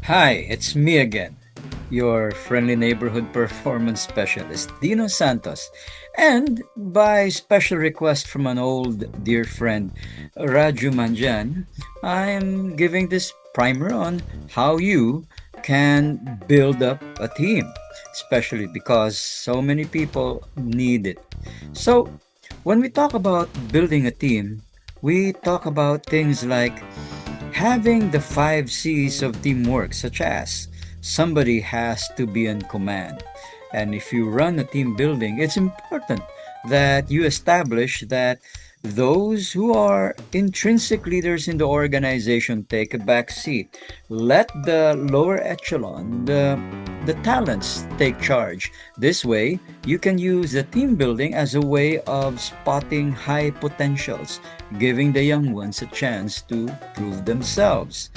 Hi, it's me again, your friendly neighborhood performance specialist, Dino Santos. And by special request from an old dear friend, Raju Manjan, I am giving this primer on how you can build up a team, especially because so many people need it. So, when we talk about building a team, we talk about things like having the five C's of teamwork, such as somebody has to be in command. And if you run a team building, it's important that you establish that those who are intrinsic leaders in the organization take a back seat. Let the lower echelon, the talents, take charge. This way, you can use the team building as a way of spotting high potentials, giving the young ones a chance to prove themselves.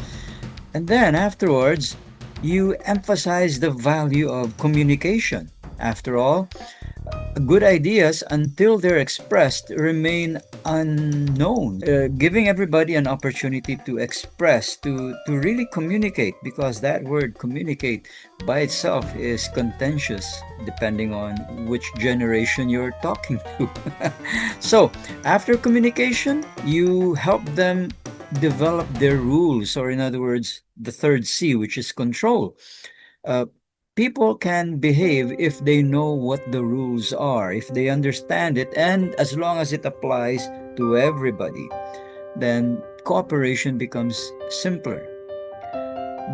And then afterwards, you emphasize the value of communication. After all, good ideas until they're expressed remain unknown. Giving everybody an opportunity to express, to really communicate, because that word communicate by itself is contentious depending on which generation you're talking to. So, after communication, you help them develop their rules, or in other words, the third C, which is control. Uh, People can behave if they know what the rules are, if they understand it, and as long as it applies to everybody, then cooperation becomes simpler.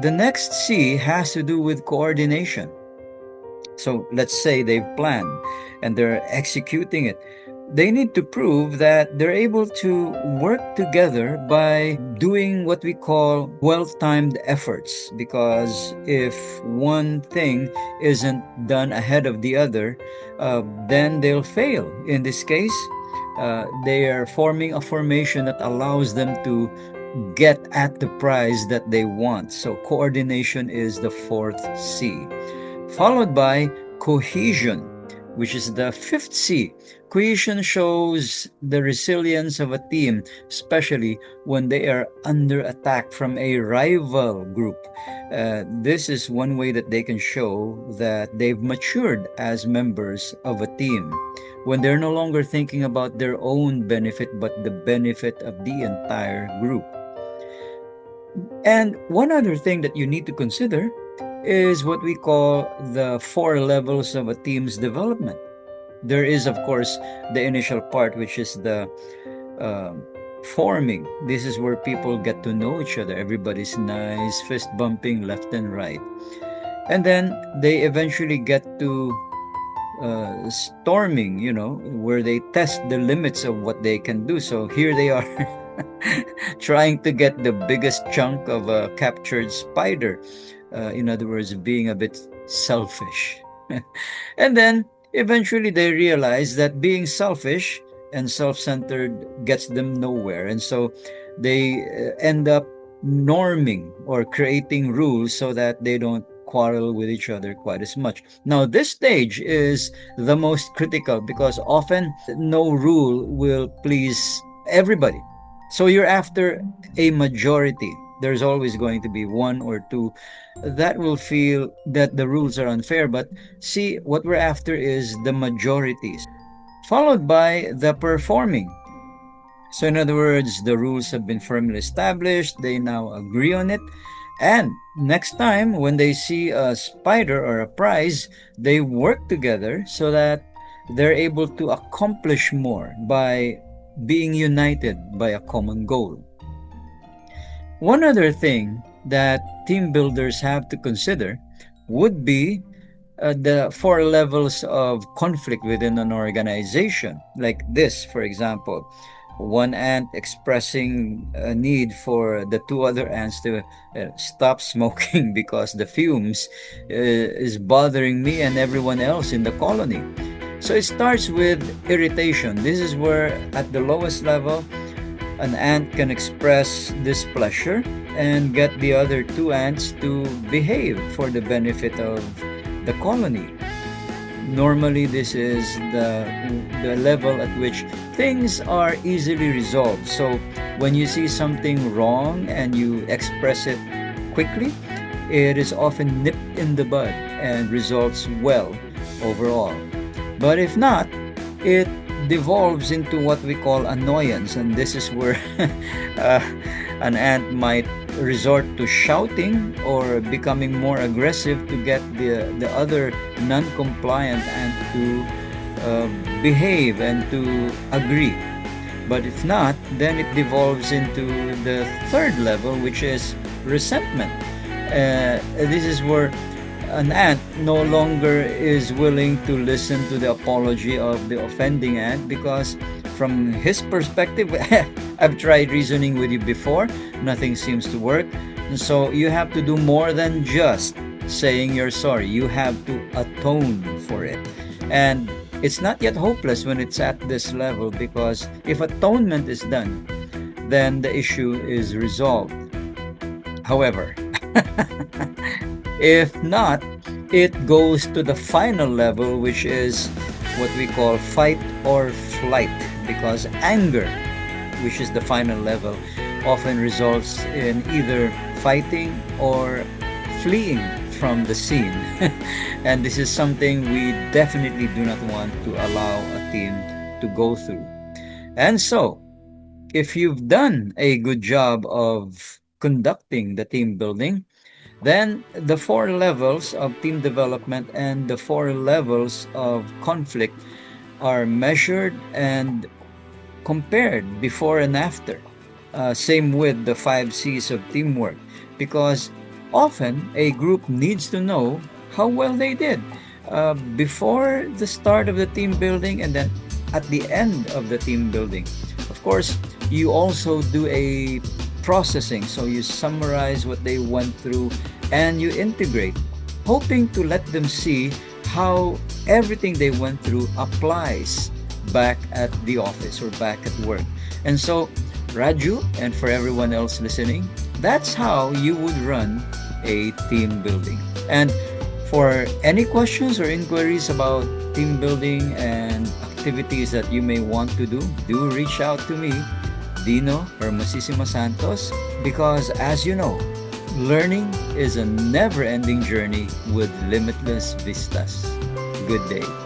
The next C has to do with coordination. So let's say they've planned and they're executing it. They need to prove that they're able to work together by doing what we call well timed efforts. Because if one thing isn't done ahead of the other, then they'll fail. In this case, they are forming a formation that allows them to get at the prize that they want. So, coordination is the fourth C, followed by cohesion, which is the fifth C. Cohesion shows the resilience of a team, especially when they are under attack from a rival group. This is one way that they can show that they've matured as members of a team, when they're no longer thinking about their own benefit but the benefit of the entire group. And one other thing that you need to consider is what we call the four levels of a team's development. There is, of course, the initial part, which is the uh, forming. This is where people get to know each other. Everybody's nice, fist bumping left and right. And then they eventually get to storming, where they test the limits of what they can do. So here they are trying to get the biggest chunk of a captured spider. In other words, being a bit selfish. And then eventually they realize that being selfish and self centered gets them nowhere. And so they end up norming or creating rules so that they don't quarrel with each other quite as much. Now, this stage is the most critical because often no rule will please everybody. So you're after a majority. There's always going to be one or two that will feel that the rules are unfair. But see, what we're after is the majorities, followed by the performing. So, in other words, the rules have been firmly established, they now agree on it. And next time, when they see a spider or a prize, they work together so that they're able to accomplish more by being united by a common goal. One other thing that team builders have to consider would be the four levels of conflict within an organization. Like this, for example, one ant expressing a need for the two other ants to stop smoking because the fumes is bothering me and everyone else in the colony. So it starts with irritation. This is where, at the lowest level, an ant can express displeasure and get the other two ants to behave for the benefit of the colony. Normally, this is the level at which things are easily resolved. So, when you see something wrong and you express it quickly, it is often nipped in the bud and results well overall. But if not, it devolves into what we call annoyance, and this is where uh, an ant might resort to shouting or becoming more aggressive to get the other non-compliant ant to uh, behave and to agree. But if not, then it devolves into the third level, which is resentment. This is where an ant no longer is willing to listen to the apology of the offending ant because, from his perspective, I've tried reasoning with you before, nothing seems to work. And so you have to do more than just saying you're sorry, you have to atone for it. And it's not yet hopeless when it's at this level because if atonement is done, then the issue is resolved. However, if not, it goes to the final level, which is what we call fight or flight, because anger, which is the final level, often results in either fighting or fleeing from the scene. And this is something we definitely do not want to allow a team to go through. And so, if you've done a good job of conducting the team building, then the four levels of team development and the four levels of conflict are measured and compared before and after. Same with the five C's of teamwork, because often a group needs to know how well they did before the start of the team building and then at the end of the team building. Of course, you also do a processing, so you summarize what they went through and you integrate, hoping to let them see how everything they went through applies back at the office or back at work. And so, Raju, and for everyone else listening, that's how you would run a team building. And for any questions or inquiries about team building and activities that you may want to do reach out to me, Dino Hermosissima Santos, because as you know, learning is a never ending journey with limitless vistas. Good day.